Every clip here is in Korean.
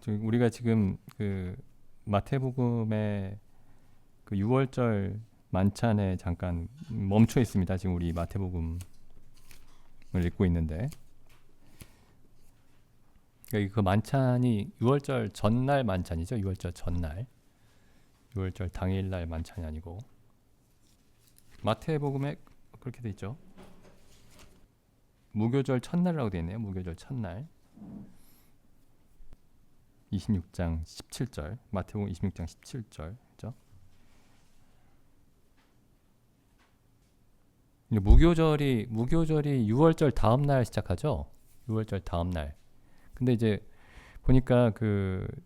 우리가 지금 그 마태복음의 그 6월절 만찬에 잠깐 멈춰 있습니다. 지금 우리 마태복음을 읽고 있는데, 그러니까 그 만찬이 6월절 전날 만찬이죠. 6월절 전날, 6월절 당일날 만찬이 아니고, 마태복음에 그렇게 돼 있죠. 무교절 첫날이라고 돼 있네요. 무교절 첫날. 26장 17절. 마태복음 26장 17절. 그죠? 무교절이 6월절 다음 날 시작하죠. 6월절 다음 날. 근데 이제 보니까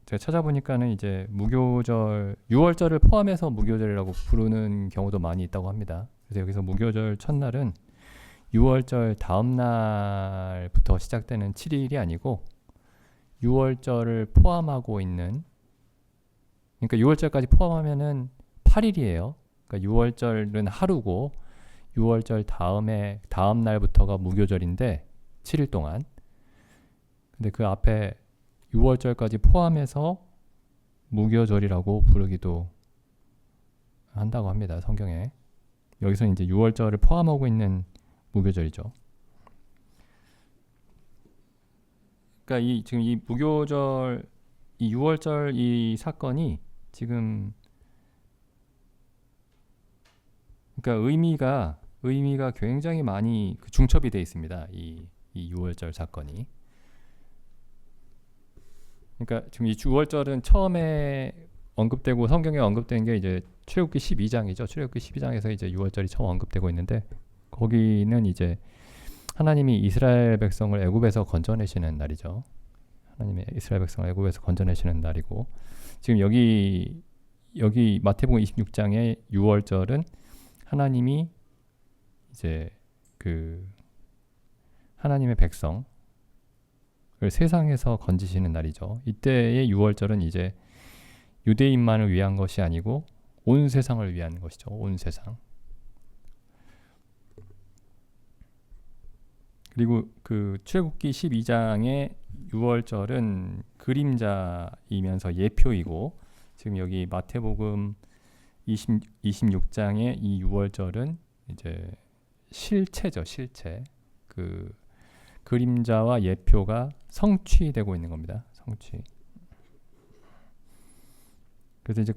제가 찾아보니까는 이제 무교절 6월절을 포함해서 무교절이라고 부르는 경우도 많이 있다고 합니다. 그래서 여기서 무교절 첫날은 6월절 다음 날부터 시작되는 7일이 아니고 6월절을 포함하고 있는, 그러니까 6월절까지 포함하면은 8일이에요. 그러니까 6월절은 하루고 6월절 다음 날부터가 무교절인데 7일 동안. 근데 그 앞에 6월절까지 포함해서 무교절이라고 부르기도 한다고 합니다. 성경에. 여기서는 이제 6월절을 포함하고 있는 무교절이죠. 그러니까 지금 이 무교절, 이 6월절 이 사건이 지금, 그러니까 의미가 굉장히 많이 중첩이 되어 있습니다. 이 6월절 사건이. 그러니까 지금 이 6월절은 처음에 언급되고 성경에 언급된 게 이제 출애굽기 12장이죠. 출애굽기 12장에서 이제 6월절이 처음 언급되고 있는데, 거기는 이제 하나님이 이스라엘 백성을 애굽에서 건져내시는 날이죠. 하나님의 이스라엘 백성을 애굽에서 건져내시는 날이고, 지금 여기 마태복음 26장의 6월절은 하나님이 이제 하나님의 백성을 세상에서 건지시는 날이죠. 이때의 6월절은 이제 유대인만을 위한 것이 아니고 온 세상을 위한 것이죠. 온 세상. 그리고 출애굽기 12장의 6월절은 그림자이면서 예표이고, 지금 여기 마태복음 26장의 이 6월절은 이제 실체죠. 실체. 그림자와 예표가 성취되고 있는 겁니다. 성취. 그래서 이제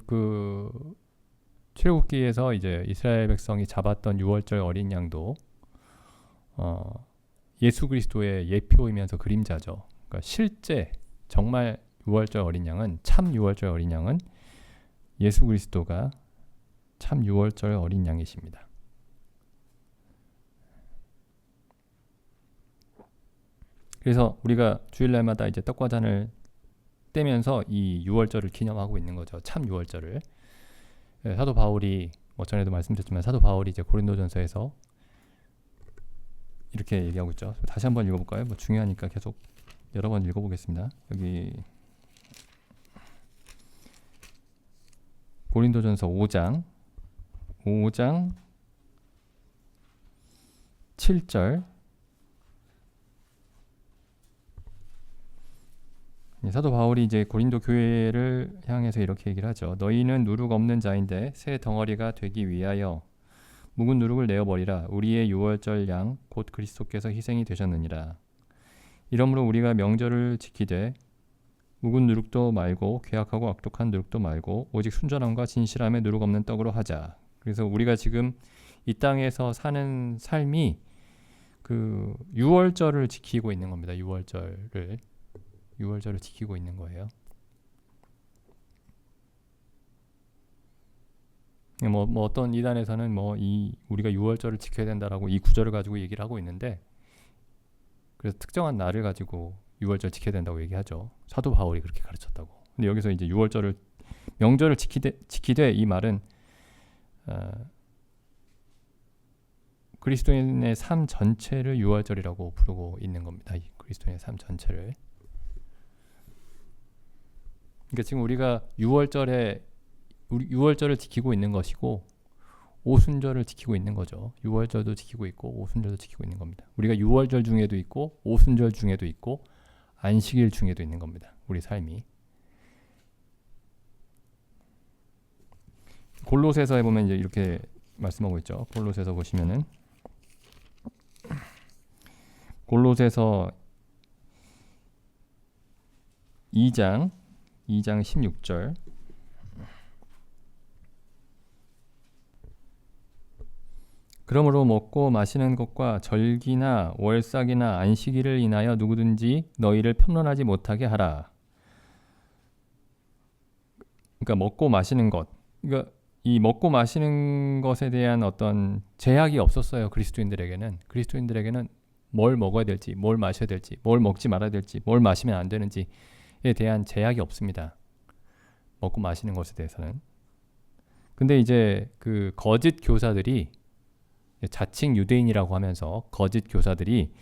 출애굽기에서 이제 이스라엘 백성이 잡았던 6월절 어린 양도 예수 그리스도의 예표이면서 그림자죠. 그러니까 실제 정말 6월절 어린 양은, 참 6월절 어린 양은 예수 그리스도가 참 6월절 어린 양이십니다. 그래서 우리가 주일날마다 이제 떡과 잔을 떼면서 이 6월절을 기념하고 있는 거죠. 참 6월절을. 사도 바울이 전에도 말씀드렸지만 사도 바울이 이제 고린도전서에서 이렇게 얘기하고 있죠. 다시 한번 읽어볼까요? 중요하니까 계속 여러 번 읽어보겠습니다. 여기 고린도전서 5장 7절. 사도 바울이 이제 고린도 교회를 향해서 이렇게 얘기를 하죠. 너희는 누룩 없는 자인데 새 덩어리가 되기 위하여 묵은 누룩을 내어버리라. 우리의 6월절 양 곧 그리스도께서 희생이 되셨느니라. 이러므로 우리가 명절을 지키되 묵은 누룩도 말고 괴악하고 악독한 누룩도 말고 오직 순전함과 진실함의 누룩 없는 떡으로 하자. 그래서 우리가 지금 이 땅에서 사는 삶이 6월절을 지키고 있는 겁니다. 6월절을 지키고 있는 거예요. 어떤 이단에서는 우리가 6월절을 지켜야 된다라고 이 구절을 가지고 얘기를 하고 있는데, 그래서 특정한 날을 가지고 6월절 지켜야 된다고 얘기하죠. 사도 바울이 그렇게 가르쳤다고. 근데 여기서 이제 6월절을 명절을 지키되 이 말은 그리스도인의 삶 전체를 6월절이라고 부르고 있는 겁니다. 이 그리스도인의 삶 전체를. 그러니까 지금 우리가 6월절을 지키고 있는 것이고 오순절을 지키고 있는 거죠. 6월절도 지키고 있고 오순절도 지키고 있는 겁니다. 우리가 6월절 중에도 있고 오순절 중에도 있고 안식일 중에도 있는 겁니다. 우리 삶이. 골로새서에 보면 이제 이렇게 말씀하고 있죠. 골로새서 보시면은 골로새서 2장 16절. 그러므로 먹고 마시는 것과 절기나 월삭이나 안식일을 인하여 누구든지 너희를 편론하지 못하게 하라. 그러니까 먹고 마시는 것. 그러니까 이 먹고 마시는 것에 대한 어떤 제약이 없었어요. 그리스도인들에게는 뭘 먹어야 될지, 뭘 마셔야 될지, 뭘 먹지 말아야 될지, 뭘 마시면 안 되는지에 대한 제약이 없습니다. 먹고 마시는 것에 대해서는. 근데 이제 그 거짓 교사들이, 자칭 유대인이라고 하면서 거짓 교사들이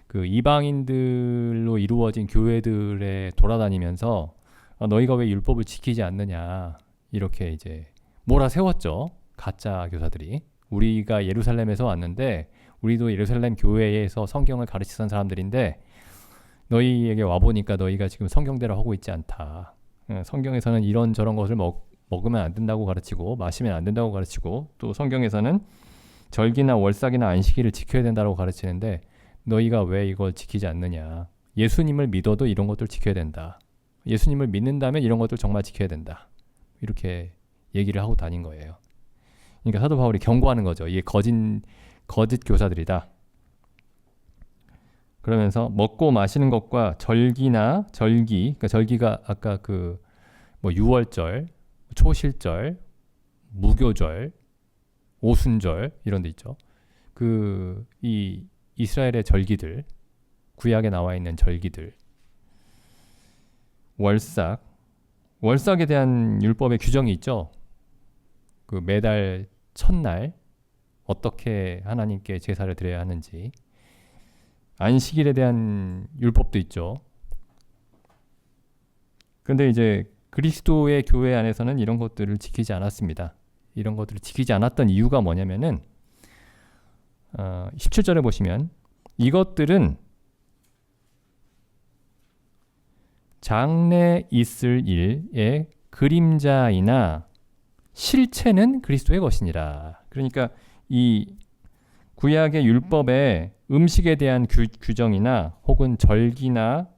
그 이방인들로 이루어진 교회들에 돌아다니면서 너희가 왜 율법을 지키지 않느냐 이렇게 이제 몰아세웠죠. 가짜 교사들이. 우리가 예루살렘에서 왔는데 우리도 예루살렘 교회에서 성경을 가르치던 사람들인데 너희에게 와보니까 너희가 지금 성경대로 하고 있지 않다. 성경에서는 이런저런 것을 먹으면 안 된다고 가르치고 마시면 안 된다고 가르치고 또 성경에서는 절기나 월삭이나 안식일을 지켜야 된다고 가르치는데 너희가 왜 이걸 지키지 않느냐. 예수님을 믿어도 이런 것들 지켜야 된다. 예수님을 믿는다면 이런 것들 정말 지켜야 된다. 이렇게 얘기를 하고 다닌 거예요. 그러니까 사도 바울이 경고하는 거죠. 이게 거짓 교사들이다. 그러면서 먹고 마시는 것과 절기, 그러니까 절기가 아까 그 뭐 유월절, 초실절, 무교절, 오순절 이런 데 있죠. 그 이 이스라엘의 절기들, 구약에 나와 있는 절기들, 월삭에 대한 율법의 규정이 있죠. 그 매달 첫날 어떻게 하나님께 제사를 드려야 하는지, 안식일에 대한 율법도 있죠. 근데 이제 그리스도의 교회 안에서는 이런 것들을 지키지 않았습니다. 이런 것들을 지키지 않았던 이유가 뭐냐면은 17절에 보시면 이것들은 장래 있을 일의 그림자이나 실체는 그리스도의 것이니라. 그러니까 이 구약의 율법에 음식에 대한 규정이나 혹은 절기나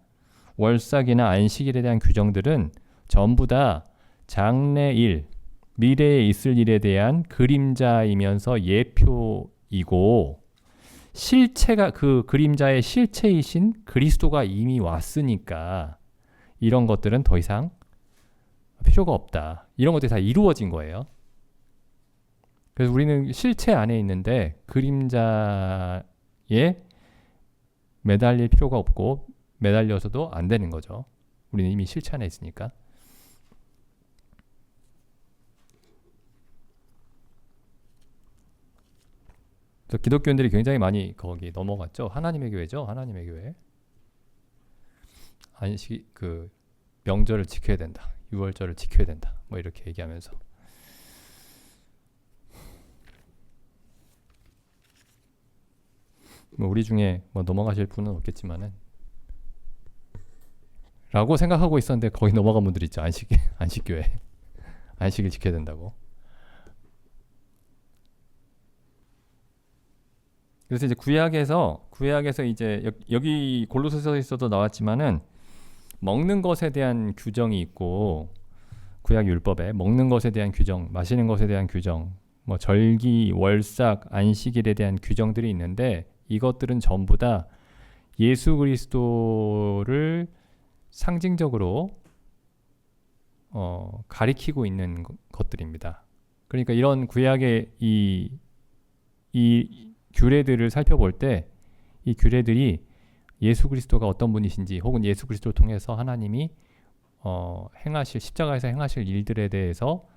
월삭이나 안식일에 대한 규정들은 전부 다 장래일, 미래에 있을 일에 대한 그림자이면서 예표이고 실체가 그 그림자의 실체이신 그리스도가 이미 왔으니까 이런 것들은 더 이상 필요가 없다. 이런 것들이 다 이루어진 거예요. 그래서 우리는 실체 안에 있는데 그림자에 매달릴 필요가 없고 매달려서도 안 되는 거죠. 우리는 이미 실체 안에 있으니까. 그래서 기독교인들이 굉장히 많이 거기 넘어갔죠. 하나님의 교회죠. 하나님의 교회. 안식 그 명절을 지켜야 된다. 유월절을 지켜야 된다. 뭐 이렇게 얘기하면서. 뭐 우리 중에 뭐 넘어가실 분은 없겠지만은 라고 생각하고 있었는데 거기 넘어간 분들 있죠. 안식교회. 안식일 지켜야 된다고. 그래서 이제 구약에서 이제 여기 골로새서에서도 나왔지만은 먹는 것에 대한 규정이 있고 구약 율법에 먹는 것에 대한 규정, 마시는 것에 대한 규정, 뭐 절기, 월삭, 안식일에 대한 규정들이 있는데 이것들은 전부 다 예수 그리스도를 상징적으로 가리키고 있는 것들입니다. 그러니까 이런 구약의 이 규례들을 살펴볼 때 이 규례들이 예수 그리스도가 어떤 분이신지 혹은 예수 그리스도를 통해서 하나님이 행하실 십자가에서 행하실 일들에 대해서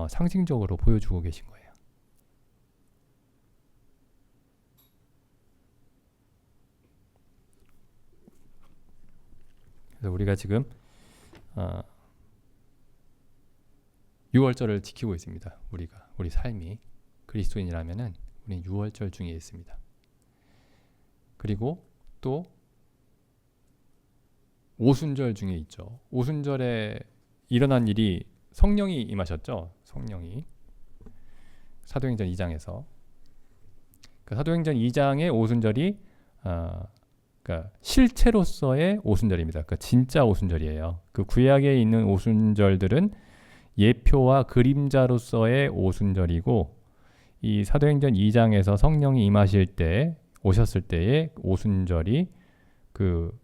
상징적으로 보여주고 계신 거예요. 그래서 우리가 지금 6월절을 지키고 있습니다. 우리 삶이 그리스도인이라면은 우리는 6월절 중에 있습니다. 그리고 또 오순절 중에 있죠. 오순절에 일어난 일이 성령이 임하셨죠. 성령이 사도행전 2장에서 그 사도행전 2장의 오순절이 그러니까 실체로서의 오순절입니다. 그러니까 진짜 오순절이에요. 그 구약에 있는 오순절들은 예표와 그림자로서의 오순절이고 이 사도행전 2장에서 성령이 임하실 때 오셨을 때의 오순절이 그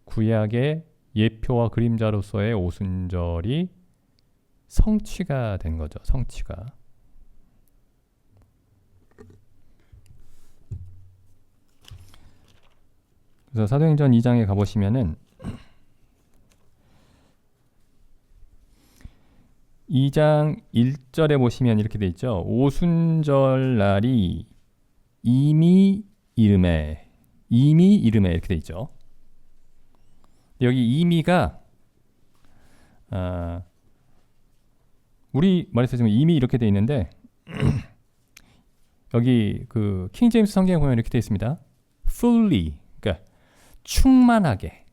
구약의 예표와 그림자로서의 오순절이 성취가 된 거죠. 성취가. 그래서 사도행전 2장에 가보시면은 2장 1절에 보시면 이렇게 돼 있죠. 오순절 날이 이미 이름에 이렇게 돼 있죠. 여기 이미가 우리 말에서 지금 이미 이렇게 돼 있는데 여기 그 킹제임스 성경에 보면 이렇게 돼 있습니다. fully, 그러니까 충만하게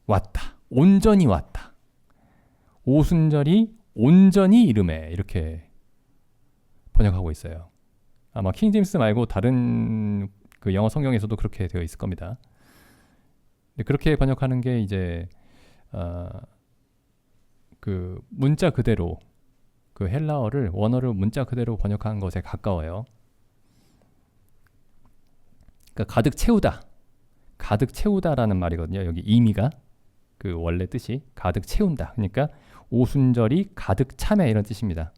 왔다. 온전히 왔다. 오순절이 온전히 이름에 이렇게 번역하고 있어요. 아마 킹제임스 말고 다른 그 영어 성경에서도 그렇게 되어 있을 겁니다. 근데 그렇게 번역하는 게 이제 그 문자 그대로 그 헬라어를 원어를 문자 그대로 번역한 것에 가까워요. 그러니까 가득 채우다라는 말이거든요. 여기 이미가 그 원래 뜻이 가득 채운다. 그러니까 오순절이 가득 차매 이런 뜻입니다.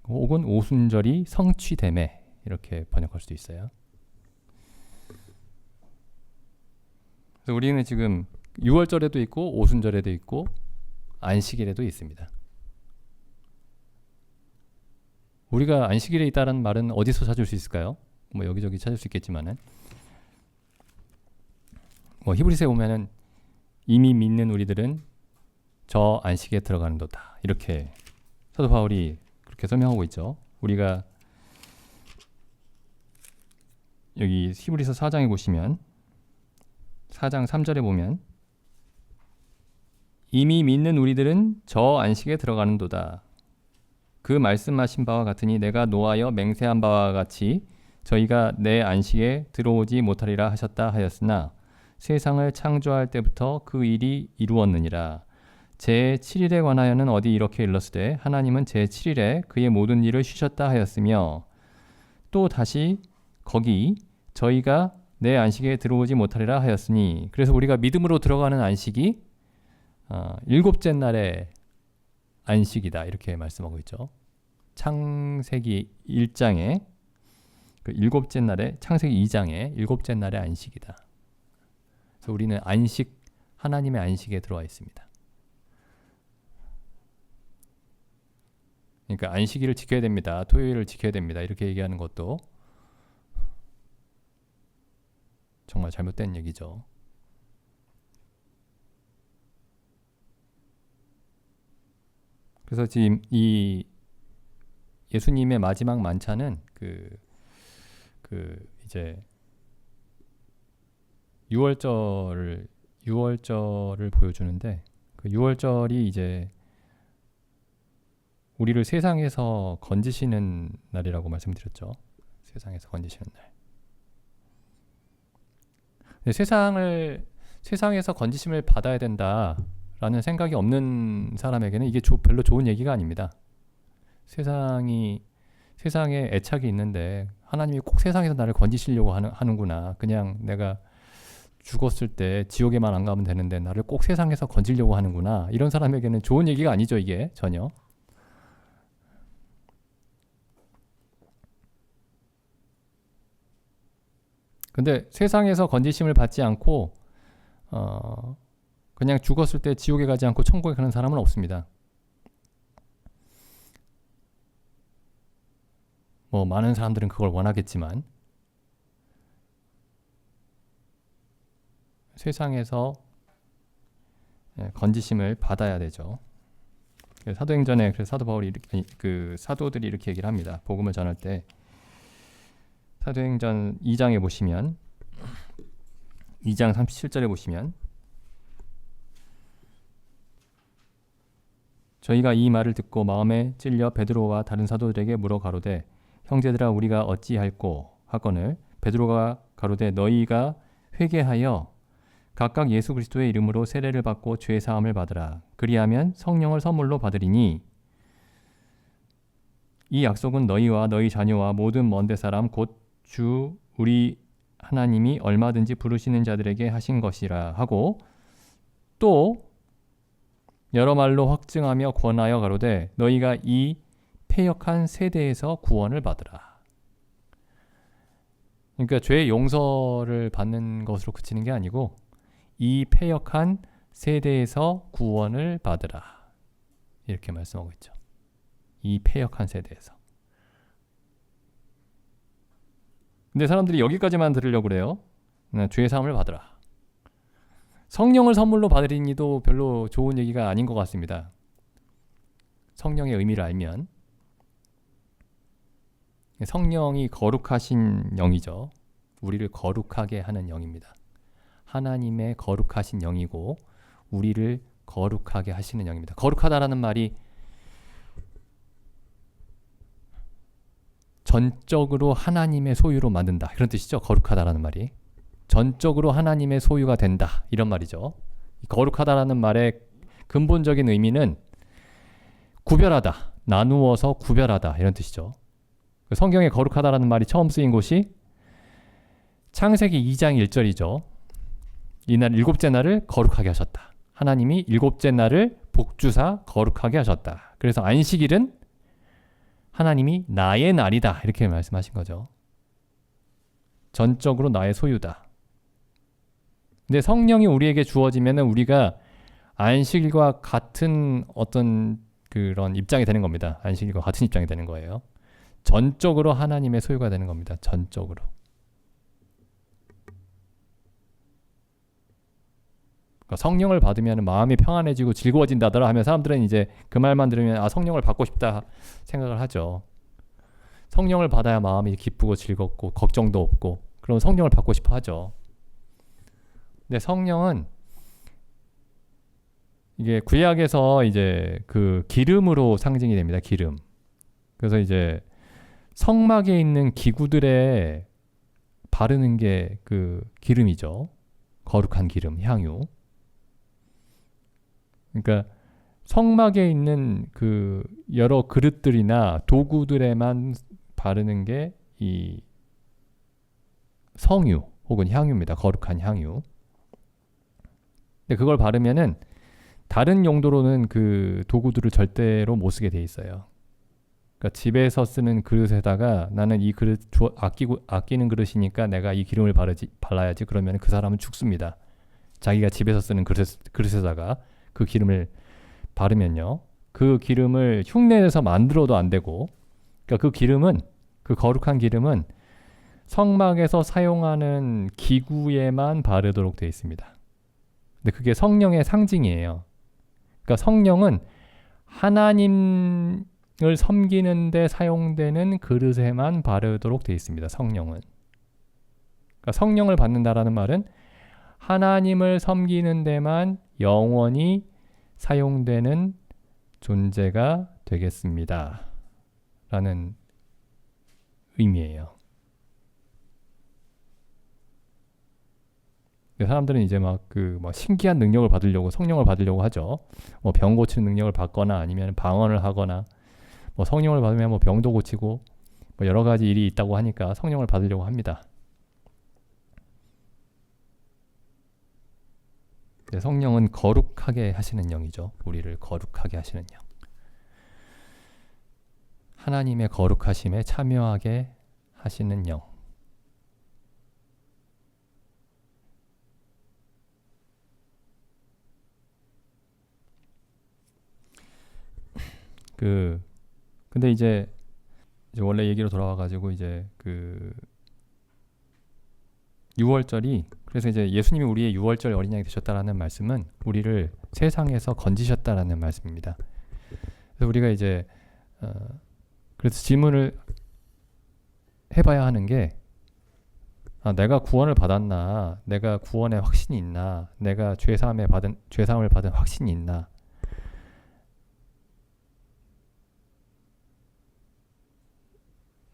혹은 오순절이 성취되매 이렇게 번역할 수도 있어요. 그래서 우리는 지금 6월절에도 있고 오순절에도 있고 안식일에도 있습니다. 우리가 안식일에 있다는 말은 어디서 찾을 수 있을까요? 뭐 여기저기 찾을 수 있겠지만은 뭐 히브리서에 보면은 이미 믿는 우리들은 저 안식에 들어가는도다. 이렇게 사도 바울이 그렇게 설명하고 있죠. 우리가 여기 히브리서 4장에 보시면 4장 3절에 보면 이미 믿는 우리들은 저 안식에 들어가는도다. 그 말씀하신 바와 같으니 내가 노하여 맹세한 바와 같이 저희가 내 안식에 들어오지 못하리라 하셨다 하였으나 세상을 창조할 때부터 그 일이 이루었느니라. 제7일에 관하여는 어디 이렇게 일렀으되 하나님은 제7일에 그의 모든 일을 쉬셨다 하였으며 또 다시 거기 저희가 내 안식에 들어오지 못하리라 하였으니 그래서 우리가 믿음으로 들어가는 안식이 일곱째 날의 안식이다 이렇게 말씀하고 있죠. 창세기 1장에 그 일곱째 날에 창세기 2장에 일곱째 날의 안식이다. 그래서 우리는 안식 하나님의 안식에 들어와 있습니다. 그러니까 안식일을 지켜야 됩니다. 토요일을 지켜야 됩니다. 이렇게 얘기하는 것도 정말 잘못된 얘기죠. 그래서 지금 이 예수님의 마지막 만찬은 그 이제 6월절을 보여주는데 그 6월절이 이제 우리를 세상에서 건지시는 날이라고 말씀드렸죠. 세상에서 건지시는 날. 근데 세상에서 건지심을 받아야 된다라는 생각이 없는 사람에게는 이게 별로 좋은 얘기가 아닙니다. 세상에 애착이 있는데 하나님이 꼭 세상에서 나를 건지시려고 하는구나. 그냥 내가 죽었을 때 지옥에만 안 가면 되는데 나를 꼭 세상에서 건지려고 하는구나. 이런 사람에게는 좋은 얘기가 아니죠. 이게 전혀. 근데 세상에서 건지심을 받지 않고 그냥 죽었을 때 지옥에 가지 않고 천국에 가는 사람은 없습니다. 뭐 많은 사람들은 그걸 원하겠지만 세상에서 건지심을 받아야 되죠. 사도행전에 그래서 사도 바울이 그 사도들이 이렇게 얘기를 합니다. 복음을 전할 때 사도행전 2장에 보시면 2장 37절에 보시면 저희가 이 말을 듣고 마음에 찔려 베드로와 다른 사도들에게 물어 가로되 형제들아 우리가 어찌할꼬 하거늘 베드로가 가로되 너희가 회개하여 각각 예수 그리스도의 이름으로 세례를 받고 죄 사함을 받으라. 그리하면 성령을 선물로 받으리니 이 약속은 너희와 너희 자녀와 모든 먼데 사람 곧 주 우리 하나님이 얼마든지 부르시는 자들에게 하신 것이라 하고 또 여러 말로 확증하며 권하여 가로되 너희가 이 패역한 세대에서 구원을 받으라. 그러니까 죄의 용서를 받는 것으로 그치는 게 아니고 이 패역한 세대에서 구원을 받으라. 이렇게 말씀하고 있죠. 이 패역한 세대에서. 근데 사람들이 여기까지만 들으려고 그래요. 죄의 사함을 받으라. 성령을 선물로 받으리니도 별로 좋은 얘기가 아닌 것 같습니다. 성령의 의미를 알면 성령이 거룩하신 영이죠. 우리를 거룩하게 하는 영입니다. 하나님의 거룩하신 영이고 우리를 거룩하게 하시는 영입니다. 거룩하다라는 말이 전적으로 하나님의 소유로 만든다 이런 뜻이죠. 거룩하다라는 말이 전적으로 하나님의 소유가 된다 이런 말이죠. 거룩하다라는 말의 근본적인 의미는 구별하다, 나누어서 구별하다 이런 뜻이죠. 성경에 거룩하다라는 말이 처음 쓰인 곳이 창세기 2장 1절이죠. 이날 일곱째 날을 거룩하게 하셨다. 하나님이 일곱째 날을 복주사 거룩하게 하셨다. 그래서 안식일은 하나님이 나의 날이다 이렇게 말씀하신 거죠. 전적으로 나의 소유다. 근데 성령이 우리에게 주어지면 우리가 안식일과 같은 어떤 그런 입장이 되는 겁니다. 안식일과 같은 입장이 되는 거예요. 전적으로 하나님의 소유가 되는 겁니다. 전적으로. 그러니까 성령을 받으면 마음이 평안해지고 즐거워진다더라 하면 사람들은 이제 그 말만 들으면 아 성령을 받고 싶다 생각을 하죠. 성령을 받아야 마음이 기쁘고 즐겁고 걱정도 없고 그럼 성령을 받고 싶어 하죠. 근데 성령은 이게 구약에서 이제 그 기름으로 상징이 됩니다. 기름. 그래서 이제 성막에 있는 기구들에 바르는 게 그 기름이죠. 거룩한 기름, 향유. 그러니까 성막에 있는 그 여러 그릇들이나 도구들에만 바르는 게 이 성유 혹은 향유입니다. 거룩한 향유. 근데 그걸 바르면은 다른 용도로는 그 도구들을 절대로 못 쓰게 돼 있어요. 그러니까 집에서 쓰는 그릇에다가 나는 이 그릇 아끼는 그릇이니까 내가 이 기름을 발라야지 그러면 그 사람은 죽습니다. 자기가 집에서 쓰는 그릇에다가 그 기름을 바르면요. 그 기름을 흉내내서 만들어도 안 되고 그러니까 그 기름은 그 거룩한 기름은 성막에서 사용하는 기구에만 바르도록 되어 있습니다. 근데 그게 성령의 상징이에요. 그러니까 성령은 하나님을 섬기는 데 사용되는 그릇에만 바르도록 되어 있습니다. 성령은. 그러니까 성령을 받는다라는 말은 하나님을 섬기는 데만 영원히 사용되는 존재가 되겠습니다. 라는 의미예요. 사람들은 이제 막 신기한 능력을 받으려고 성령을 받으려고 하죠. 뭐 병 고치는 능력을 받거나 아니면 방언을 하거나 뭐 성령을 받으면 뭐 병도 고치고 뭐 여러 가지 일이 있다고 하니까 성령을 받으려고 합니다. 성령은 거룩하게 하시는 영이죠. 우리를 거룩하게 하시는 영. 하나님의 거룩하심에 참여하게 하시는 영. 근데 이제 원래 얘기로 돌아와가지고 이제 그 6월절이 그래서 이제 예수님이 우리의 6월절 어린 양이 되셨다라는 말씀은 우리를 세상에서 건지셨다라는 말씀입니다. 그래서 우리가 이제 그래서 질문을 해봐야 하는 게 내가 구원을 받았나, 내가 구원의 확신이 있나, 내가 죄사함을 받은 확신이 있나.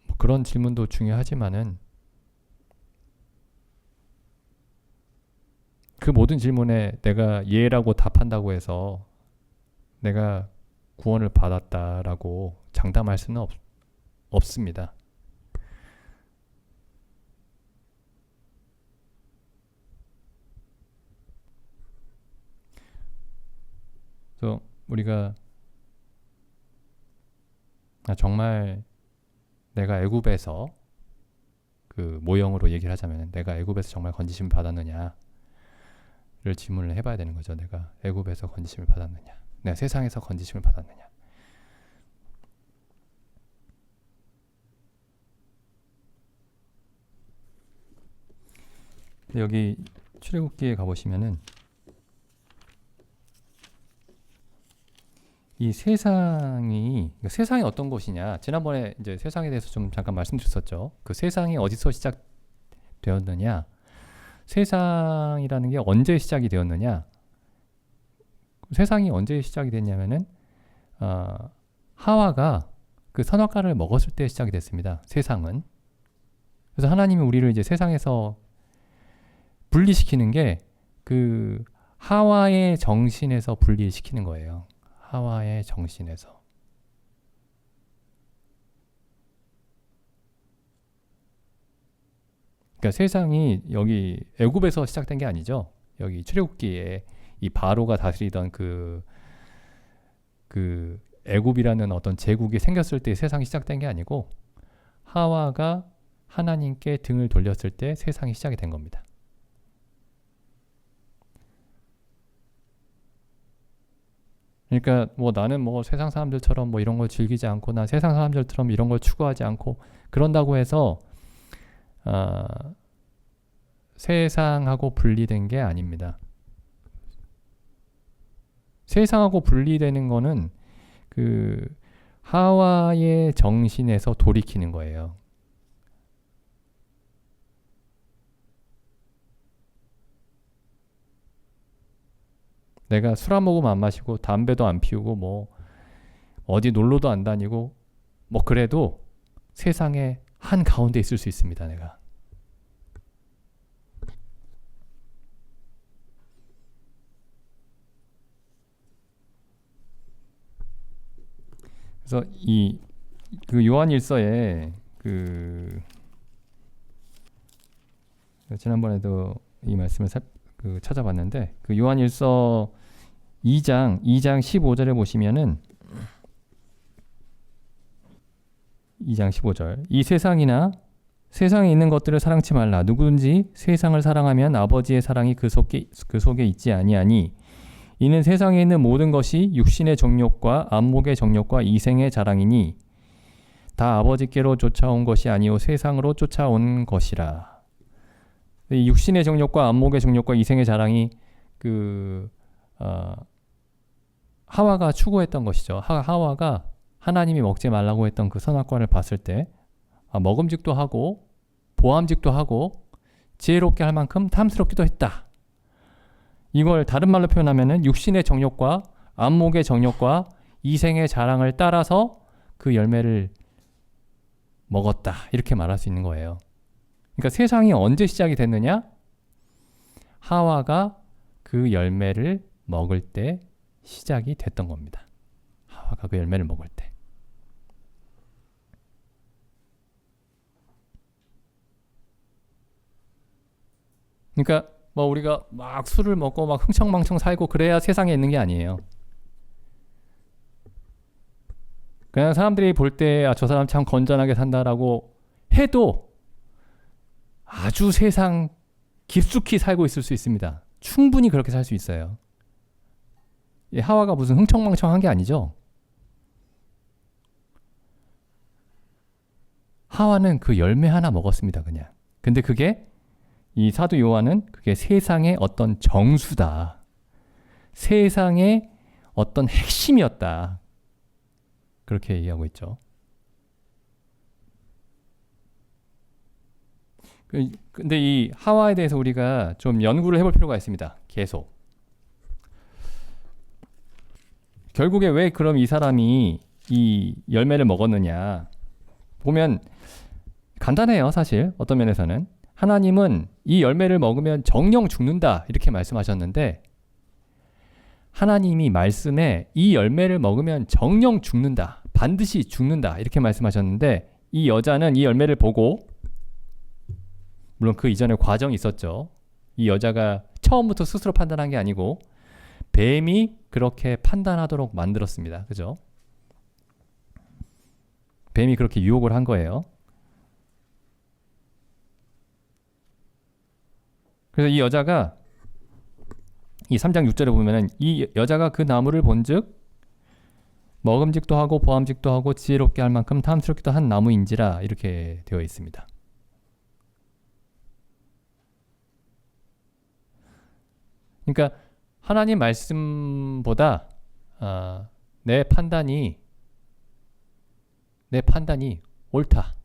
뭐 그런 질문도 중요하지만은 그 모든 질문에 내가 예라고 답한다고 해서 내가 구원을 받았다라고 장담할 수는 없습니다. 그래서 우리가 정말 내가 애굽에서 그 모형으로 얘기를 하자면 내가 애굽에서 정말 건지심을 받았느냐를 질문을 해봐야 되는 거죠. 내가 애굽에서 건지심을 받았느냐, 내가 세상에서 건지심을 받았느냐. 여기 출애굽기에 가보시면은 이 세상이 어떤 것이냐, 지난번에 이제 세상에 대해서 좀 잠깐 말씀드렸었죠. 그 세상이 어디서 시작되었느냐, 세상이라는 게 언제 시작이 되었느냐. 세상이 언제 시작이 됐냐면은 하와가 그 선악과를 먹었을 때 시작이 됐습니다. 세상은. 그래서 하나님이 우리를 이제 세상에서 분리시키는 게 그 하와의 정신에서 분리시키는 거예요. 하와의 정신에서. 그러니까 세상이 여기 애굽에서 시작된 게 아니죠. 여기 출애굽기에 이 바로가 다스리던 그 애굽이라는 어떤 제국이 생겼을 때 세상이 시작된 게 아니고 하와가 하나님께 등을 돌렸을 때 세상이 시작이 된 겁니다. 그러니까 뭐 나는 뭐 세상 사람들처럼 뭐 이런 걸 즐기지 않고, 난 세상 사람들처럼 이런 걸 추구하지 않고 그런다고 해서 세상하고 분리된 게 아닙니다. 세상하고 분리되는 거는 그 하와의 정신에서 돌이키는 거예요. 내가 술 한 모금 안 마시고 담배도 안 피우고 뭐 어디 놀러도 안 다니고 뭐 그래도 세상의 한 가운데 있을 수 있습니다. 내가. 그래서 그 요한일서에 지난번에도 이 말씀을 찾아봤는데 그 요한일서 2장 15절에 보시면은 2장 15절, 이 세상에 있는 것들을 사랑치 말라. 누구든지 세상을 사랑하면 아버지의 사랑이 그 속에 있지 아니하니, 이는 세상에 있는 모든 것이 육신의 정욕과 안목의 정욕과 이생의 자랑이니 다 아버지께로 쫓아온 것이 아니요 세상으로 쫓아온 것이라. 이 육신의 정욕과 안목의 정욕과 이생의 자랑이 하와가 추구했던 것이죠. 하와가 하나님이 먹지 말라고 했던 그 선악과를 봤을 때 먹음직도 하고 보암직도 하고 지혜롭게 할 만큼 탐스럽기도 했다. 이걸 다른 말로 표현하면은 육신의 정욕과 안목의 정욕과 이생의 자랑을 따라서 그 열매를 먹었다. 이렇게 말할 수 있는 거예요. 그러니까 세상이 언제 시작이 됐느냐? 하와가 그 열매를 먹을 때 시작이 됐던 겁니다. 하와가 그 열매를 먹을 때. 그러니까 뭐 우리가 막 술을 먹고 막 흥청망청 살고 그래야 세상에 있는 게 아니에요. 그냥 사람들이 볼 때 저 사람 참 건전하게 산다라고 해도 아주 세상 깊숙이 살고 있을 수 있습니다. 충분히 그렇게 살 수 있어요. 하와가 무슨 흥청망청한 게 아니죠. 하와는 그 열매 하나 먹었습니다. 그냥. 근데 그게 이 사도 요한은 그게 세상의 어떤 정수다. 세상의 어떤 핵심이었다. 그렇게 얘기하고 있죠. 근데 이 하와에 대해서 우리가 좀 연구를 해볼 필요가 있습니다. 계속. 결국에 왜 그럼 이 사람이 이 열매를 먹었느냐 보면 간단해요. 사실 어떤 면에서는 하나님은 이 열매를 먹으면 정령 죽는다 이렇게 말씀하셨는데 하나님이 말씀에 이 열매를 먹으면 정령 죽는다 반드시 죽는다 이렇게 말씀하셨는데 이 여자는 이 열매를 보고 물론 그 이전에 과정이 있었죠. 이 여자가 처음부터 스스로 판단한 게 아니고 뱀이 그렇게 판단하도록 만들었습니다. 그죠? 뱀이 그렇게 유혹을 한 거예요. 그래서 이 여자가 이 3장 6절에 보면은 이 여자가 그 나무를 본즉 먹음직도 하고 보암직도 하고 지혜롭게 할 만큼 탐스럽기도 한 나무인지라 이렇게 되어 있습니다. 그러니까 하나님 말씀보다 내 판단이 옳다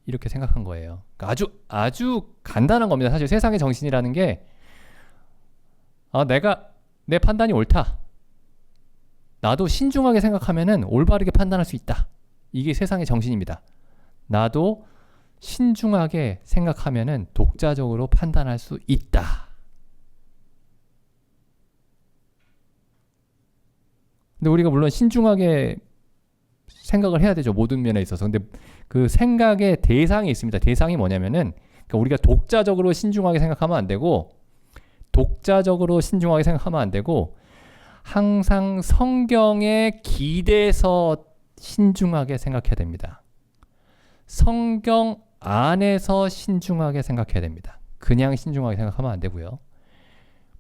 이렇게 생각한 거예요. 그러니까 아주 간단한 겁니다. 사실 세상의 정신이라는 게 내 판단이 옳다. 나도 신중하게 생각하면은 올바르게 판단할 수 있다. 이게 세상의 정신입니다. 나도 신중하게 생각하면은 독자적으로 판단할 수 있다. 근데 우리가 물론 신중하게 생각을 해야 되죠. 모든 면에 있어서. 근데 그 생각의 대상이 있습니다. 대상이 뭐냐면은 그러니까 우리가 독자적으로 신중하게 생각하면 안 되고 항상 성경에 기대서 신중하게 생각해야 됩니다. 성경 안에서 신중하게 생각해야 됩니다. 그냥 신중하게 생각하면 안 되고요.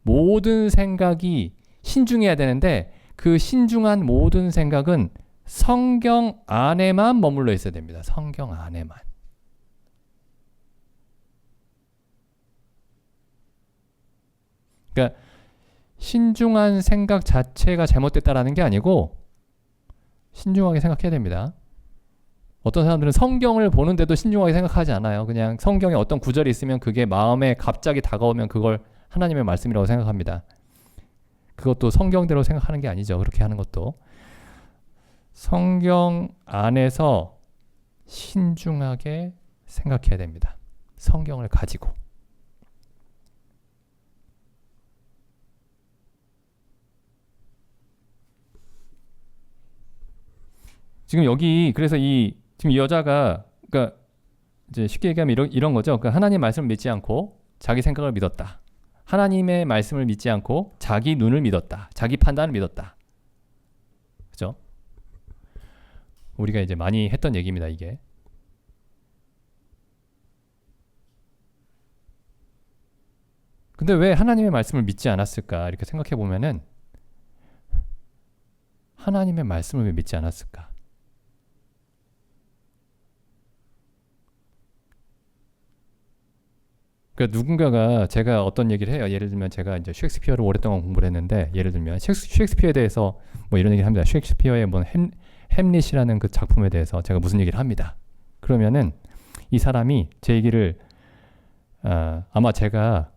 모든 생각이 신중해야 되는데 그 신중한 모든 생각은 성경 안에만 머물러 있어야 됩니다. 성경 안에만. 그러니까 신중한 생각 자체가 잘못됐다라는 게 아니고 신중하게 생각해야 됩니다. 어떤 사람들은 성경을 보는데도 신중하게 생각하지 않아요. 그냥 성경에 어떤 구절이 있으면 그게 마음에 갑자기 다가오면 그걸 하나님의 말씀이라고 생각합니다. 그것도 성경대로 생각하는 게 아니죠. 그렇게 하는 것도. 성경 안에서 신중하게 생각해야 됩니다. 성경을 가지고. 지금 여기 그래서 지금 이 여자가 그러니까 이제 쉽게 얘기하면 이런 거죠. 그러니까 하나님 말씀을 믿지 않고 자기 생각을 믿었다. 하나님의 말씀을 믿지 않고 자기 눈을 믿었다. 자기 판단을 믿었다. 그죠? 우리가 이제 많이 했던 얘기입니다, 이게. 근데 왜 하나님의 말씀을 믿지 않았을까? 이렇게 생각해 보면은 하나님의 말씀을 왜 믿지 않았을까? 그러니까 누군가가 제가 어떤 얘기를 해요. 예를 들면 제가 이제 셰익스피어를 오랫동안 공부를 했는데 예를 들면 셰익스피어에 대해서 뭐 이런 얘기를 합니다. 셰익스피어의 뭐 햄릿이라는 그 작품에 대해서 제가 무슨 얘기를 합니다. 그러면은 이 사람이 제 얘기를 아마 제가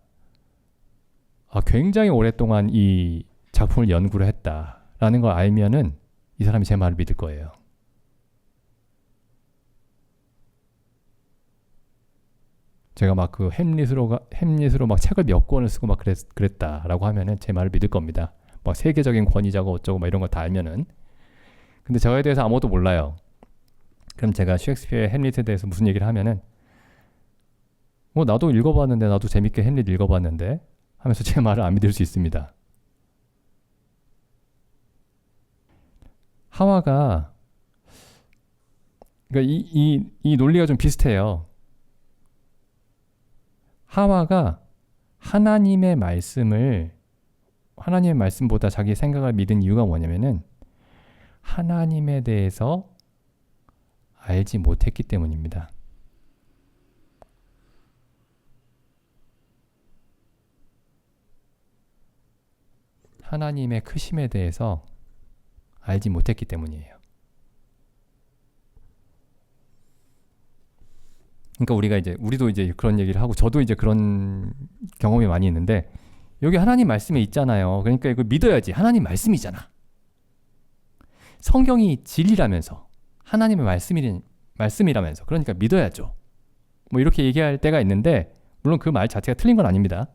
굉장히 오랫동안 이 작품을 연구를 했다라는 걸 알면은 이 사람이 제 말을 믿을 거예요. 제가 막 그 햄릿으로 막 책을 몇 권을 쓰고 막 그랬다라고 하면은 제 말을 믿을 겁니다. 막 세계적인 권위자고 어쩌고 막 이런 거 다 알면은. 근데 저에 대해서 아무것도 몰라요. 그럼 제가 셰익스피어의 햄릿에 대해서 무슨 얘기를 하면은 나도 읽어봤는데 나도 재밌게 햄릿 읽어봤는데 하면서 제 말을 안 믿을 수 있습니다. 하와가 그러니까 이 논리가 좀 비슷해요. 하와가 하나님의 말씀보다 자기 생각을 믿은 이유가 뭐냐면은 하나님에 대해서 알지 못했기 때문입니다. 하나님의 크심에 대해서 알지 못했기 때문이에요. 그러니까 우리도 이제 그런 얘기를 하고 저도 이제 그런 경험이 많이 있는데 여기 하나님 말씀에 있잖아요. 그러니까 이거 믿어야지. 하나님 말씀이잖아. 성경이 진리라면서 하나님의 말씀이라면서 그러니까 믿어야죠. 뭐 이렇게 얘기할 때가 있는데 물론 그 말 자체가 틀린 건 아닙니다.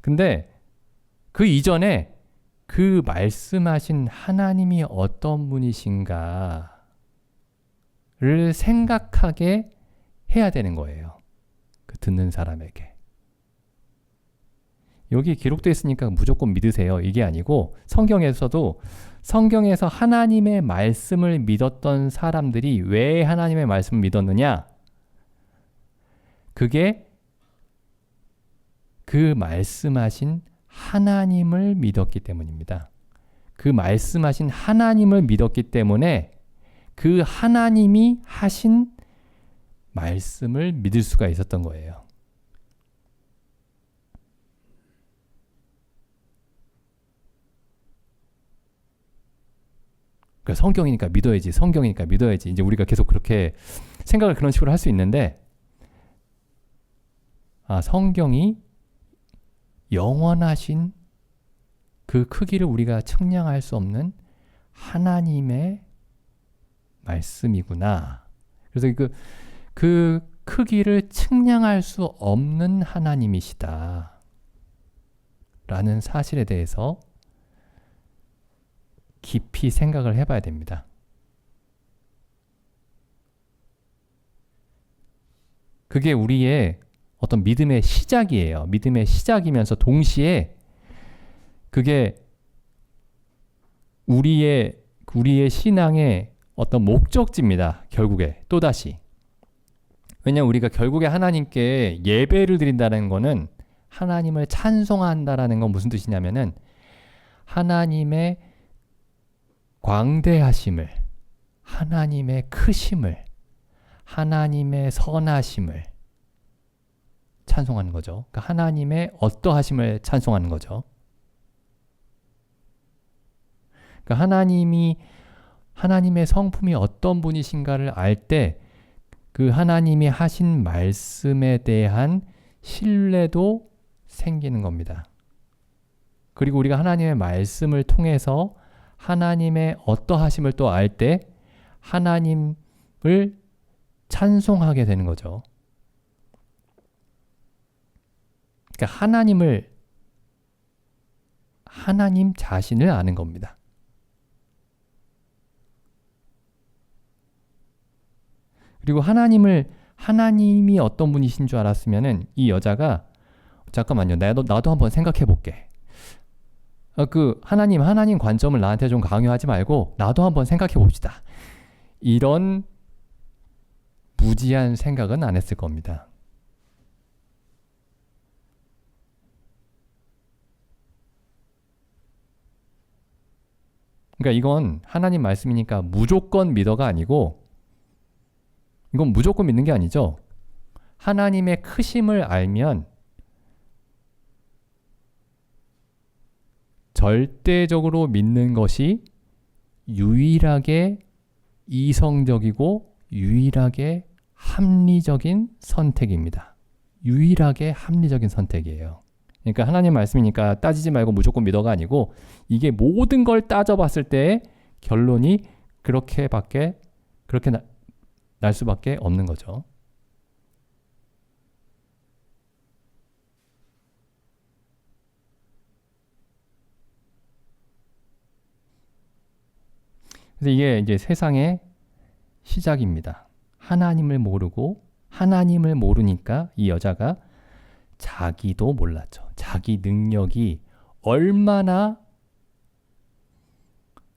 근데 그 이전에 그 말씀하신 하나님이 어떤 분이신가를 생각하게 해야 되는 거예요. 그 듣는 사람에게. 여기 기록되어 있으니까 무조건 믿으세요. 이게 아니고 성경에서 하나님의 말씀을 믿었던 사람들이 왜 하나님의 말씀을 믿었느냐? 그게 그 말씀하신 하나님을 믿었기 때문입니다. 그 말씀하신 하나님을 믿었기 때문에 그 하나님이 하신 말씀을 믿을 수가 있었던 거예요. 그러니까 성경이니까 믿어야지, 성경이니까 믿어야지. 이제 우리가 계속 그렇게 생각을 그런 식으로 할 수 있는데, 성경이 영원하신 그 크기를 우리가 측량할 수 없는 하나님의 말씀이구나. 그래서 그 크기를 측량할 수 없는 하나님이시다. 라는 사실에 대해서 깊이 생각을 해봐야 됩니다. 그게 우리의 어떤 믿음의 시작이에요. 믿음의 시작이면서 동시에 그게 우리의 신앙의 어떤 목적지입니다. 결국에 또다시. 왜냐하면 우리가 결국에 하나님께 예배를 드린다는 거는 하나님을 찬송한다라는 건 무슨 뜻이냐면은 하나님의 광대하심을, 하나님의 크심을, 하나님의 선하심을 찬송하는 거죠. 그러니까 하나님의 어떠하심을 찬송하는 거죠. 그러니까 하나님의 성품이 어떤 분이신가를 알 때 그 하나님이 하신 말씀에 대한 신뢰도 생기는 겁니다. 그리고 우리가 하나님의 말씀을 통해서 하나님의 어떠하심을 또 알 때 하나님을 찬송하게 되는 거죠. 그러니까 하나님 자신을 아는 겁니다. 그리고 하나님이 어떤 분이신 줄 알았으면은 이 여자가 잠깐만요. 나도 한번 생각해 볼게. 하나님 관점을 나한테 좀 강요하지 말고 나도 한번 생각해 봅시다. 이런 무지한 생각은 안 했을 겁니다. 그러니까 이건 하나님 말씀이니까 무조건 믿어가 아니고 이건 무조건 믿는 게 아니죠. 하나님의 크심을 알면 절대적으로 믿는 것이 유일하게 이성적이고 유일하게 합리적인 선택입니다. 유일하게 합리적인 선택이에요. 그러니까 하나님 말씀이니까 따지지 말고 무조건 믿어가 아니고 이게 모든 걸 따져봤을 때 결론이 그렇게 날 수밖에 없는 거죠. 그래서 이게 이제 세상의 시작입니다. 하나님을 모르니까 이 여자가 자기도 몰랐죠. 자기 능력이 얼마나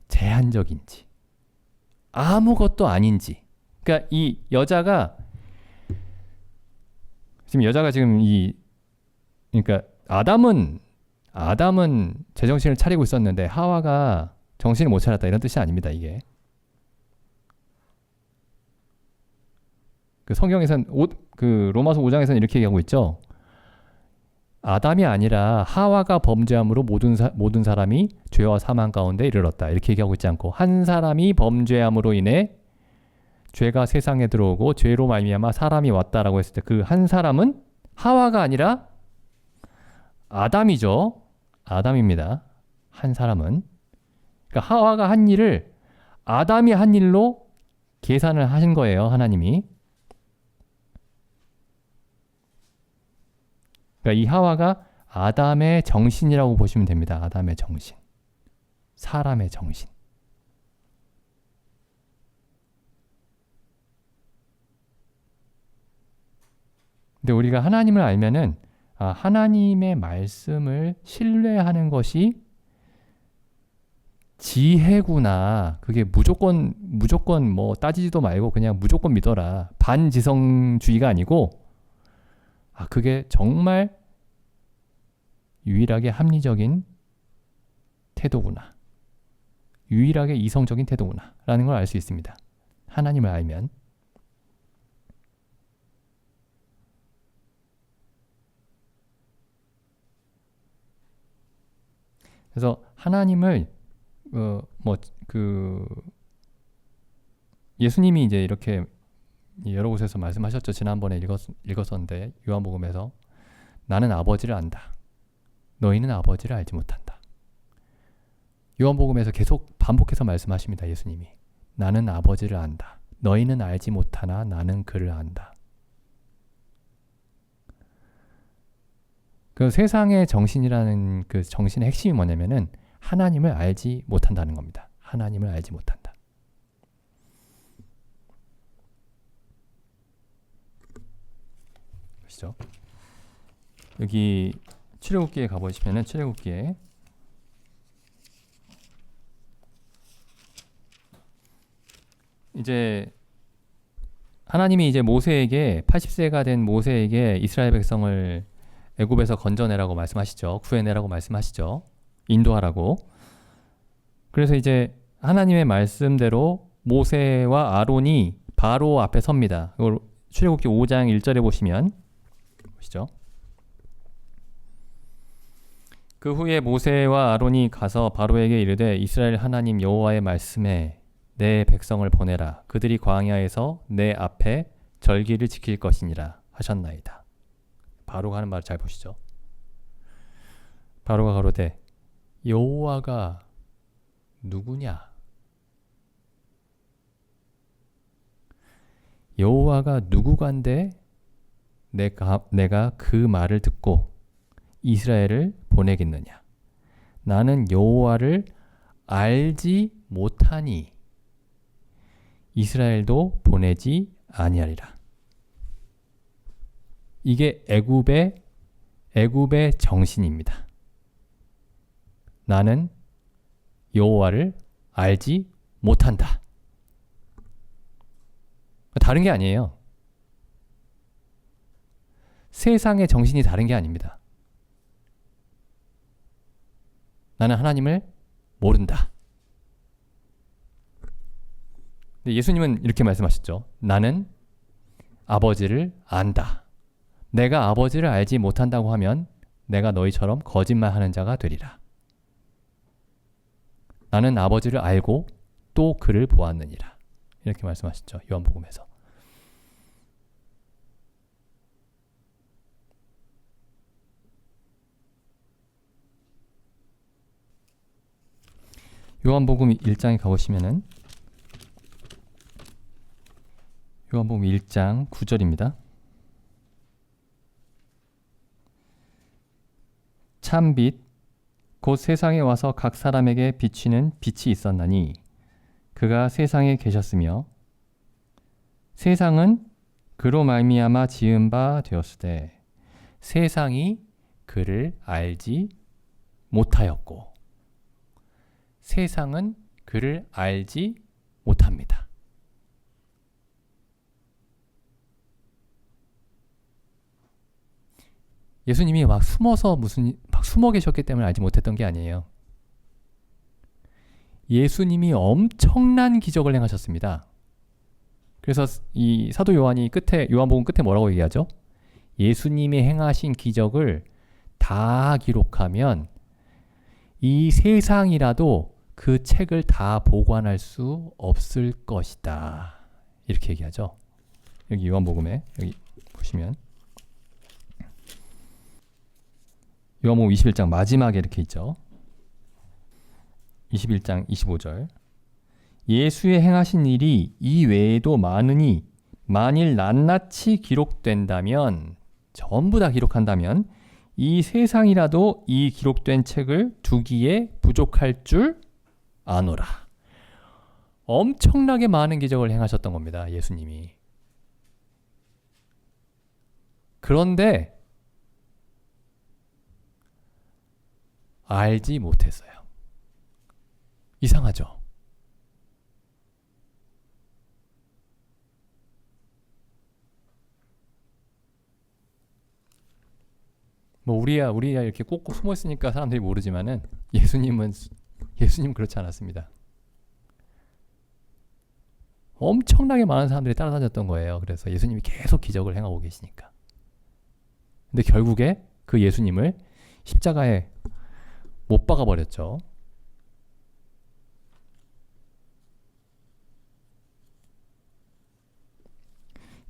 제한적인지, 아무것도 아닌지. 그러니까 이 여자가 그러니까 아담은 제정신을 차리고 있었는데 하와가 정신을 못 차렸다 이런 뜻이 아닙니다. 이게 성경에서는 로마서 5장에서는 이렇게 얘기하고 있죠. 아담이 아니라 하와가 범죄함으로 모든 사람이 죄와 사망 가운데 이르렀다. 이렇게 얘기하고 있지 않고 한 사람이 범죄함으로 인해 죄가 세상에 들어오고 죄로 말미암아 사람이 왔다라고 했을 때 그 한 사람은 하와가 아니라 아담이죠. 아담입니다. 한 사람은. 그러니까 하와가 한 일을 아담이 한 일로 계산을 하신 거예요. 하나님이. 그러니까 이 하와가 아담의 정신이라고 보시면 됩니다. 아담의 정신. 사람의 정신. 근데 우리가 하나님을 알면은 하나님의 말씀을 신뢰하는 것이 지혜구나. 그게 무조건 뭐 따지지도 말고 그냥 무조건 믿어라. 반지성주의가 아니고 그게 정말 유일하게 합리적인 태도구나. 유일하게 이성적인 태도구나. 라는 걸 알 수 있습니다. 하나님을 알면. 그래서 하나님을 예수님이 이제 이렇게 여러 곳에서 말씀하셨죠. 지난번에 읽었었는데 요한복음에서 나는 아버지를 안다. 너희는 아버지를 알지 못한다. 요한복음에서 계속 반복해서 말씀하십니다. 예수님이. 나는 아버지를 안다. 너희는 알지 못하나 나는 그를 안다. 그 세상의 정신이라는 그 정신의 핵심이 뭐냐면은 하나님을 알지 못한다는 겁니다. 하나님을 알지 못한다. 보시죠. 여기 출애굽기에 가보시면은 출애굽기에 이제 하나님이 이제 모세에게 80세가 된 모세에게 이스라엘 백성을 애굽에서 건져내라고 말씀하시죠. 구해내라고 말씀하시죠. 인도하라고. 그래서 이제 하나님의 말씀대로 모세와 아론이 바로 앞에 섭니다. 이걸 출애굽기 5장 1절에 보시죠. 그 후에 모세와 아론이 가서 바로에게 이르되 이스라엘 하나님 여호와의 말씀에 내 백성을 보내라. 그들이 광야에서 내 앞에 절기를 지킬 것이니라 하셨나이다. 바로가 하는 말을 잘 보시죠. 바로가 가로되 여호와가 누구냐? 여호와가 누구간데 내가 그 말을 듣고 이스라엘을 보내겠느냐? 나는 여호와를 알지 못하니 이스라엘도 보내지 아니하리라. 이게 애굽의 정신입니다. 나는 여호와를 알지 못한다. 다른 게 아니에요. 세상의 정신이 다른 게 아닙니다. 나는 하나님을 모른다. 근데 예수님은 이렇게 말씀하셨죠. 나는 아버지를 안다. 내가 아버지를 알지 못한다고 하면 내가 너희처럼 거짓말하는 자가 되리라. 나는 아버지를 알고 또 그를 보았느니라. 이렇게 말씀하셨죠. 요한복음에서. 요한복음 1장에 가보시면은 요한복음 1장 9절입니다. 참빛 곧 세상에 와서 각 사람에게 비치는 빛이 있었나니 그가 세상에 계셨으며 세상은 그로 말미암아 지은 바 되었으되 세상이 그를 알지 못하였고 세상은 그를 알지 못합니다. 예수님이 막 숨어 계셨기 때문에 알지 못했던 게 아니에요. 예수님이 엄청난 기적을 행하셨습니다. 그래서 이 사도 요한이 요한복음 끝에 뭐라고 얘기하죠? 예수님이 행하신 기적을 다 기록하면 이 세상이라도 그 책을 다 보관할 수 없을 것이다. 이렇게 얘기하죠. 여기 요한복음에 여기 보시면 요한복음 21장 마지막에 이렇게 있죠. 21장 25절 예수의 행하신 일이 이 외에도 많으니 만일 낱낱이 기록된다면 전부 다 기록한다면 이 세상이라도 이 기록된 책을 두기에 부족할 줄 아노라. 엄청나게 많은 기적을 행하셨던 겁니다. 예수님이. 그런데 알지 못했어요. 이상하죠? 뭐 우리야 이렇게 꼭꼭 숨어 있으니까 사람들이 모르지만은 예수님 그렇지 않았습니다. 엄청나게 많은 사람들이 따라다녔던 거예요. 그래서 예수님이 계속 기적을 행하고 계시니까. 근데 결국에 그 예수님을 십자가에 못 박아 버렸죠.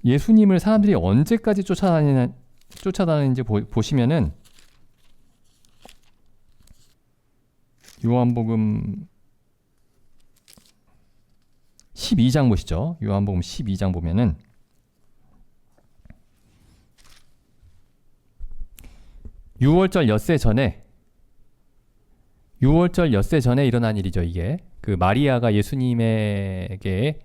예수님을 사람들이 언제까지 쫓아다니는지 보시면은 요한복음 12장 보시죠. 요한복음 12장 보면은 유월절 엿새 전에 일어난 일이죠. 이게 그 마리아가 예수님에게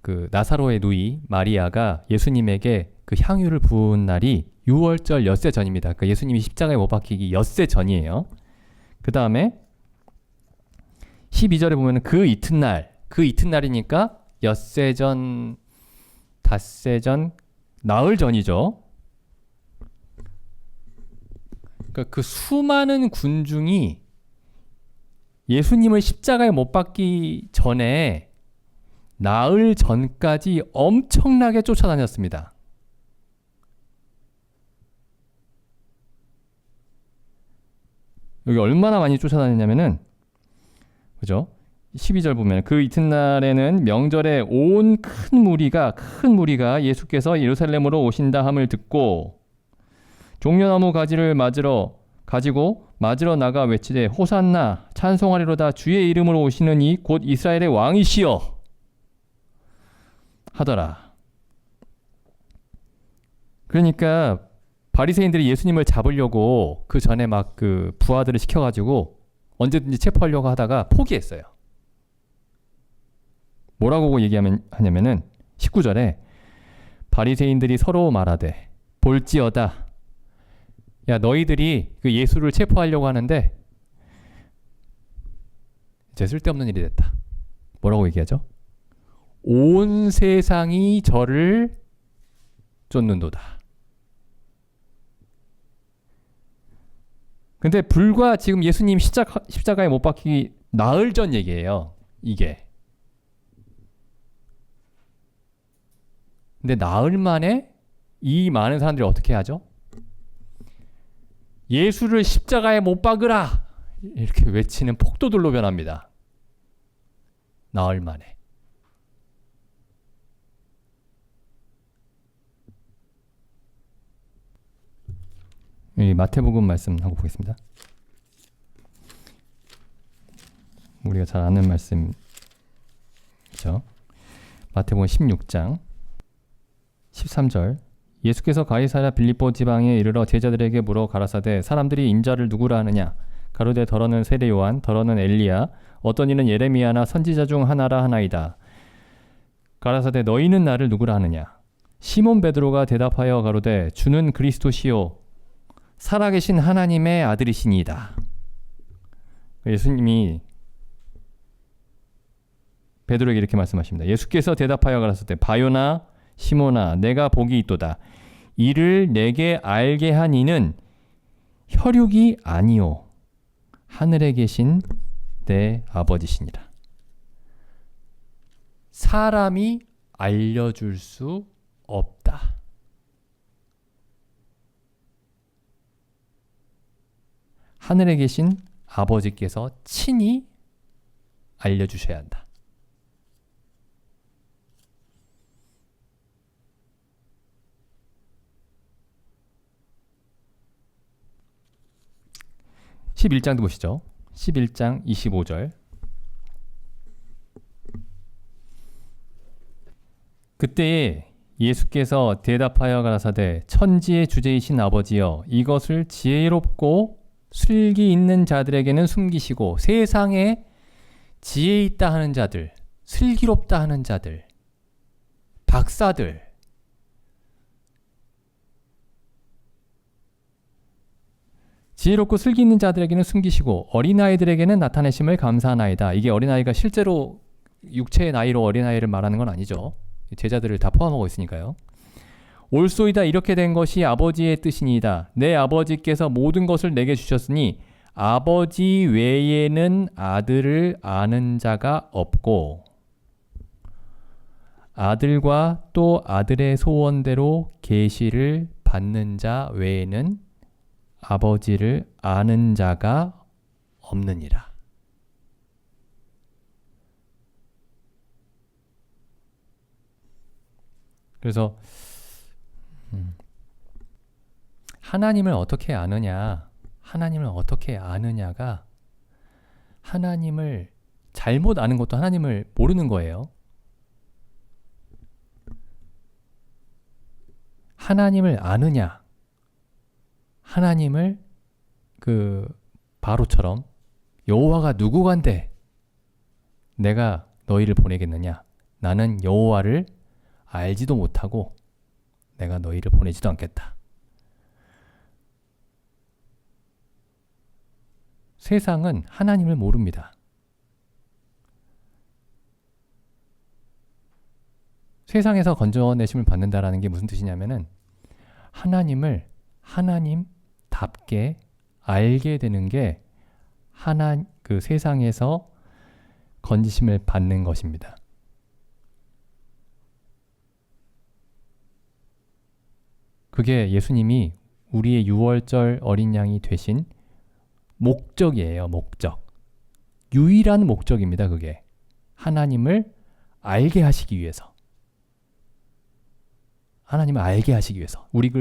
그 나사로의 누이 마리아가 예수님에게 그 향유를 부은 날이 유월절 엿새 전입니다. 그러니까 예수님이 십자가에 못 박히기 엿새 전이에요. 그 다음에 12절에 보면 그 이튿날이니까 엿새 전, 닷새 전, 나흘 전이죠. 그러니까 그 수많은 군중이 예수님을 십자가에 못 박기 전에 나흘 전까지 엄청나게 쫓아다녔습니다. 여기 얼마나 많이 쫓아다녔냐면은, 그죠? 12절 보면 그 이튿날에는 명절에 온 큰 무리가 예수께서 예루살렘으로 오신다 함을 듣고 종려나무 가지를 가지고 맞으러 나가 외치되 호산나 찬송하리로다 주의 이름으로 오시는 이 곧 이스라엘의 왕이시여 하더라. 그러니까 바리새인들이 예수님을 잡으려고 그 전에 막 그 부하들을 시켜가지고 언제든지 체포하려고 하다가 포기했어요. 뭐라고 얘기하냐면은 19절에 바리새인들이 서로 말하되 볼지어다. 야, 너희들이 그 예수를 체포하려고 하는데 이제 쓸데없는 일이 됐다. 뭐라고 얘기하죠? 온 세상이 저를 쫓는도다. 근데 불과 지금 예수님 십자가에 못 박히기 나흘 전 얘기예요. 이게. 근데 나흘 만에 이 많은 사람들이 어떻게 하죠? 예수를 십자가에 못 박으라! 이렇게 외치는 폭도들로 변합니다. 나흘 만에. 이 마태복음 말씀하고 보겠습니다. 우리가 잘 아는 말씀이죠. 마태복음 16장 13절 예수께서 가이사랴 빌립보 지방에 이르러 제자들에게 물어 가라사대 사람들이 인자를 누구라 하느냐 가로되 더러는 세례 요한 더러는 엘리야 어떤 이는 예레미야나 선지자 중 하나라 하나이다. 가라사대 너희는 나를 누구라 하느냐 시몬 베드로가 대답하여 가로되 주는 그리스도시요 살아계신 하나님의 아들이시니이다. 예수님이 베드로에게 이렇게 말씀하십니다. 예수께서 대답하여 가라사대 바요나 시몬아 내가 복이 있도다. 이를 내게 알게 한 이는 혈육이 아니요 하늘에 계신 내 아버지시니라. 사람이 알려줄 수 없다. 하늘에 계신 아버지께서 친히 알려주셔야 한다. 11장도 보시죠. 11장 25절. 그때에 예수께서 대답하여 가라사대 천지의 주제이신 아버지여 이것을 지혜롭고 슬기 있는 자들에게는 숨기시고 세상에 지혜 있다 하는 자들, 슬기롭다 하는 자들, 박사들, 지혜롭고 슬기 있는 자들에게는 숨기시고 어린아이들에게는 나타내심을 감사하나이다. 이게 어린아이가 실제로 육체의 나이로 어린아이를 말하는 건 아니죠. 제자들을 다 포함하고 있으니까요. 옳소이다 이렇게 된 것이 아버지의 뜻이니이다. 내 아버지께서 모든 것을 내게 주셨으니 아버지 외에는 아들을 아는 자가 없고 아들과 또 아들의 소원대로 계시를 받는 자 외에는 아버지를 아는 자가 없느니라. 그래서 하나님을 어떻게 아느냐, 하나님을 어떻게 아느냐가 하나님을 잘못 아는 것도 하나님을 모르는 거예요. 하나님을 아느냐, 하나님을 바로처럼 여호와가 누구간데 내가 너희를 보내겠느냐, 나는 여호와를 알지도 못하고 내가 너희를 보내지도 않겠다. 세상은 하나님을 모릅니다. 세상에서 건져내심을 받는다라는 게 무슨 뜻이냐면은 하나님을 하나님답게 알게 되는 게 그 세상에서 건지심을 받는 것입니다. 그게 예수님이 우리의 유월절 어린 양이 되신 목적이에요. 목적. 유일한 목적입니다. 그게. 하나님을 알게 하시기 위해서. 하나님을 알게 하시기 위해서. 우리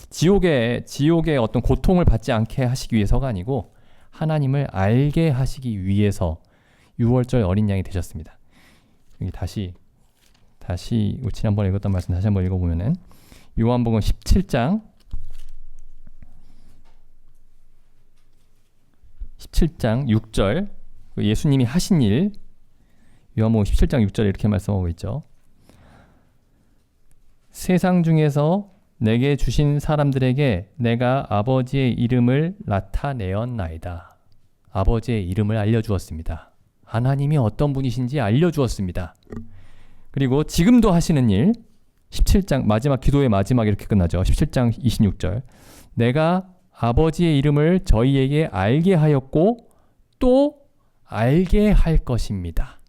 지옥의 어떤 고통을 받지 않게 하시기 위해서가 아니고 하나님을 알게 하시기 위해서 유월절 어린 양이 되셨습니다. 여기 다시 지난번에 읽었던 말씀 다시 한번 읽어보면은 요한복음 17장 6절 예수님이 하신 일 요한복음 17장 6절에 이렇게 말씀하고 있죠. 세상 중에서 내게 주신 사람들에게 내가 아버지의 이름을 나타내었나이다. 아버지의 이름을 알려주었습니다. 하나님이 어떤 분이신지 알려주었습니다. 그리고 지금도 하시는 일 17장 마지막 기도의 마지막 이렇게 끝나죠. 17장 26절 내가 아버지의 이름을 저희에게 알게 하였고 또 알게 할 것입니다.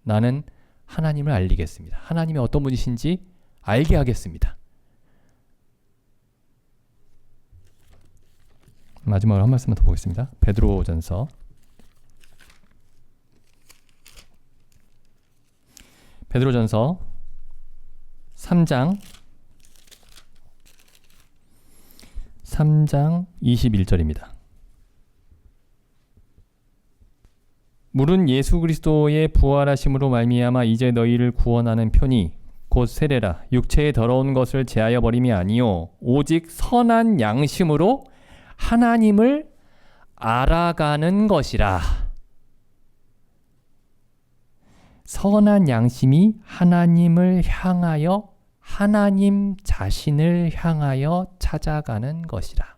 나는 하나님을 알리겠습니다. 하나님이 어떤 분이신지 알게 하겠습니다. 마지막으로 한 말씀만 더 보겠습니다. 베드로전서 3장 21절입니다. 물은 예수 그리스도의 부활하심으로 말미암아 이제 너희를 구원하는 편이 곧 세례라 육체의 더러운 것을 제하여 버림이 아니요 오직 선한 양심으로 하나님을 알아가는 것이라. 선한 양심이 하나님을 향하여 하나님 자신을 향하여 찾아가는 것이라.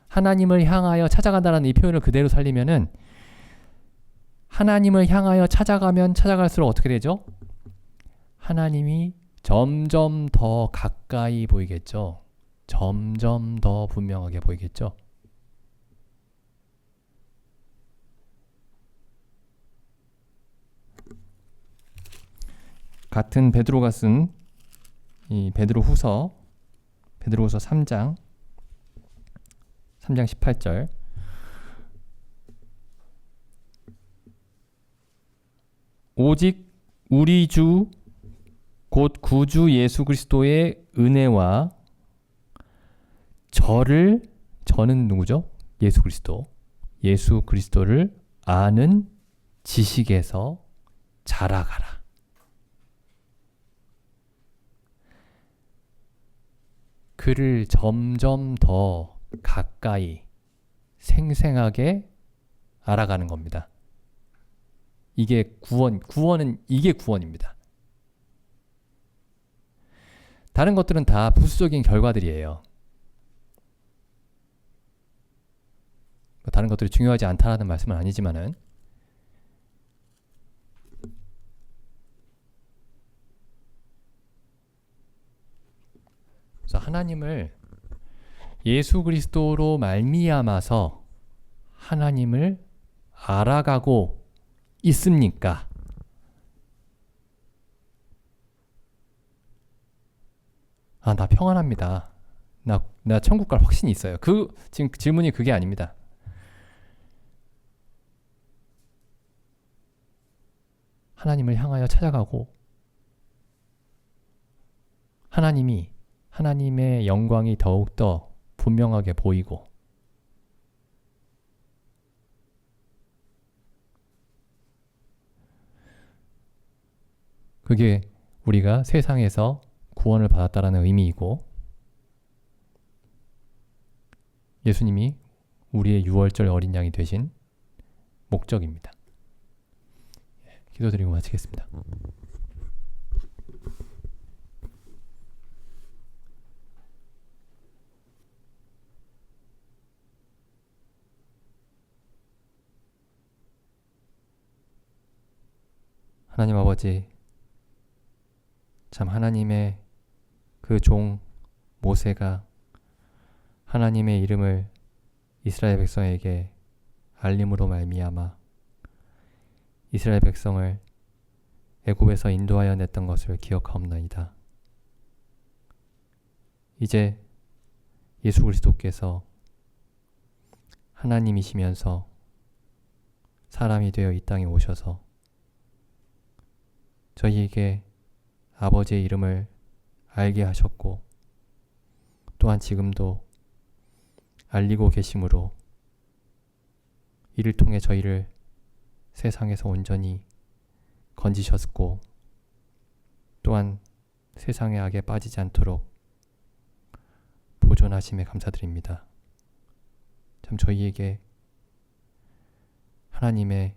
하나님을 향하여 찾아간다는 이 표현을 그대로 살리면은 하나님을 향하여 찾아가면 찾아갈수록 어떻게 되죠? 하나님이 점점 더 가까이 보이겠죠. 점점 더 분명하게 보이겠죠. 같은 베드로가 쓴 이 베드로후서 3장 18절 오직 우리 주 곧 구주 예수 그리스도의 은혜와 저는 누구죠? 예수 그리스도. 예수 그리스도를 아는 지식에서 자라가라. 그를 점점 더 가까이 생생하게 알아가는 겁니다. 이게 구원은 이게 구원입니다. 다른 것들은 다 부수적인 결과들이에요. 다른 것들이 중요하지 않다라는 말씀은 아니지만은 그래서 하나님을 예수 그리스도로 말미암아서 하나님을 알아가고 있습니까? 아, 나 평안합니다. 나 천국 갈 확신이 있어요. 지금 질문이 그게 아닙니다. 하나님을 향하여 찾아가고 하나님의 영광이 더욱더 분명하게 보이고 그게 우리가 세상에서 구원을 받았다라는 의미이고 예수님이 우리의 유월절 어린 양이 되신 목적입니다. 기도드리고 마치겠습니다. 하나님 아버지, 참 하나님의 그 종 모세가 하나님의 이름을 이스라엘 백성에게 알림으로 말미암아 이스라엘 백성을 애굽에서 인도하여 냈던 것을 기억하옵나이다. 이제 예수 그리스도께서 하나님이시면서 사람이 되어 이 땅에 오셔서 저희에게 아버지의 이름을 알게 하셨고 또한 지금도 알리고 계심으로 이를 통해 저희를 세상에서 온전히 건지셨고 또한 세상의 악에 빠지지 않도록 보존하심에 감사드립니다. 참 저희에게 하나님의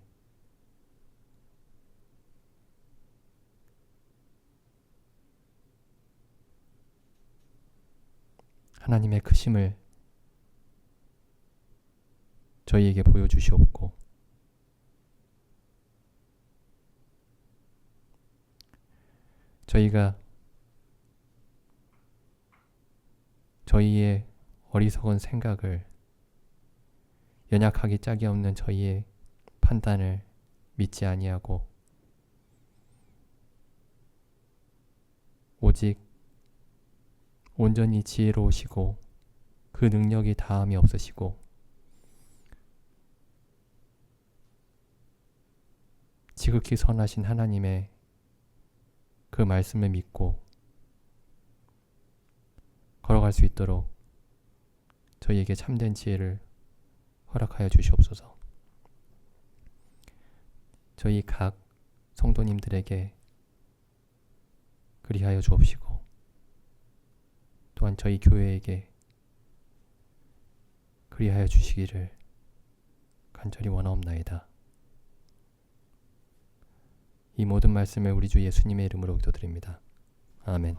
크심을 저희에게 보여주시옵고 저희가 저희의 어리석은 생각을 연약하기 짝이 없는 저희의 판단을 믿지 아니하고 오직 온전히 지혜로우시고 그 능력이 다함이 없으시고 지극히 선하신 하나님의 그 말씀을 믿고 걸어갈 수 있도록 저희에게 참된 지혜를 허락하여 주시옵소서. 저희 각 성도님들에게 그리하여 주옵시고 또한 저희 교회에게 그리하여 주시기를 간절히 원하옵나이다. 이 모든 말씀을 우리 주 예수님의 이름으로 기도드립니다. 아멘.